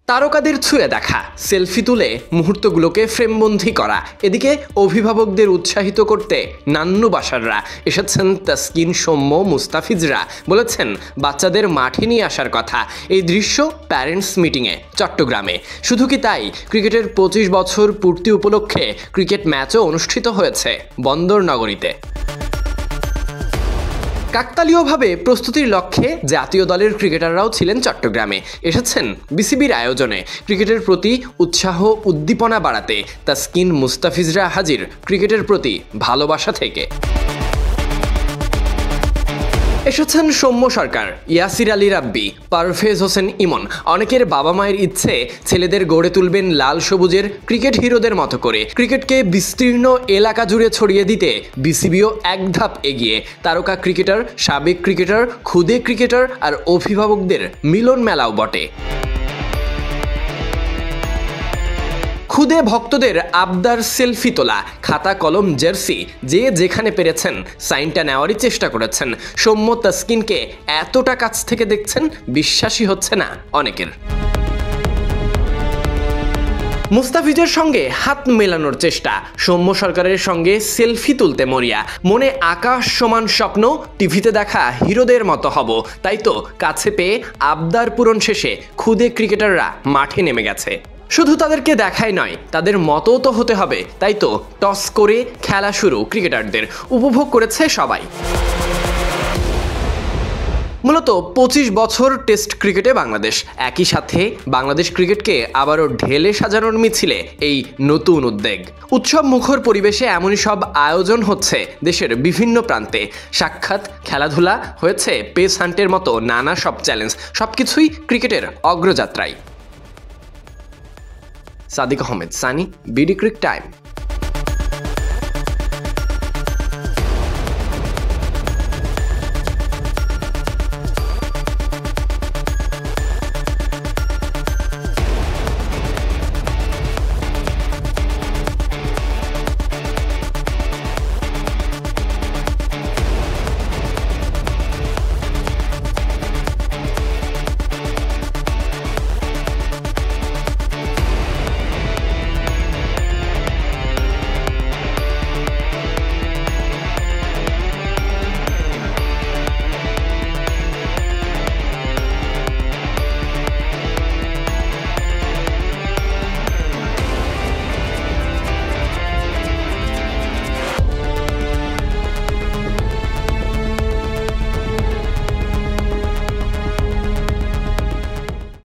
তারকাদের ছুঁয়ে দেখা, সেলফি তুলে মুহূর্তগুলোকে ফ্রেমবন্দি করা, এদিকে অভিভাবকদের উৎসাহিত করতে নান্নু বাসাররা এসেছেন। তাসকিন, সৌম্য, মুস্তাফিজরা বলেছেন বাচ্চাদের মাঠে নিয়ে আসার কথা। এই দৃশ্য প্যারেন্টস মিটিংয়ে চট্টগ্রামে। শুধু কি তাই, ক্রিকেটের 25 বছর পূর্তি উপলক্ষে ক্রিকেট ম্যাচও অনুষ্ঠিত হয়েছে বন্দর নগরীতে। কাকতালীয়ভাবে প্রস্তুতির লক্ষ্যে জাতীয় দলের ক্রিকেটাররাও ছিলেন চট্টগ্রামে। এসেছেন বিসিবির আয়োজনে। ক্রিকেটের প্রতি উৎসাহ উদ্দীপনা বাড়াতে তাসকিন, মুস্তাফিজরা হাজির ক্রিকেটের প্রতি ভালোবাসা থেকে। এসেছেন সৌম্য সরকার, ইয়াসির আলী রাব্বি, পারভেজ হোসেন ইমন। অনেকের বাবা মায়ের ইচ্ছে ছেলেদের গড়ে তুলবেন লাল সবুজের ক্রিকেট হিরোদের মতো করে। ক্রিকেটকে বিস্তীর্ণ এলাকা জুড়ে ছড়িয়ে দিতে বিসিবিও এক ধাপ এগিয়ে। তারকা ক্রিকেটার, সাবেক ক্রিকেটার, খুদে ক্রিকেটার আর অভিভাবকদের মিলন মেলাও বটে। খুদে ভক্তদের আবদার সেলফি তোলা, খাতা কলম জার্সি, যে যেখানে পেরেছেন সাইনটা নেওয়ারই চেষ্টা করেছেন। সৌম্য, তাসকিনকে এতটা কাছ থেকে দেখছেন, বিশ্বাসই হচ্ছে না অনেকের। মুস্তাফিজের সঙ্গে হাত মেলানোর চেষ্টা, সৌম্য সরকারের সঙ্গে সেলফি তুলতে মরিয়া। মনে আকাশ সমান স্বপ্ন, টিভিতে দেখা হিরোদের মতো হব। তাই তো কাছে পেয়ে আবদার পূরণ শেষে খুদে ক্রিকেটাররা মাঠে নেমে গেছে। শুধু তাদেরকে দেখাই নয়, তাদের মতও তো হতে হবে। তাই তো টস করে খেলা শুরু ক্রিকেটারদের। উপভোগ করেছে সবাই। মূলত 25 বছর টেস্ট ক্রিকেটে বাংলাদেশ। একই সাথে বাংলাদেশ ক্রিকেটকে আবারও ঢেলে সাজানোর মিছিলে এই নতুন উদ্যোগ। উৎসব মুখর পরিবেশে এমনই সব আয়োজন হচ্ছে দেশের বিভিন্ন প্রান্তে। সাক্ষাৎ, খেলাধুলা, হয়েছে পেস হান্টের মতো নানা সব চ্যালেঞ্জ। সবকিছুই ক্রিকেটের অগ্রযাত্রায়। Sadiq Ahmed, Sunny, BD cric time.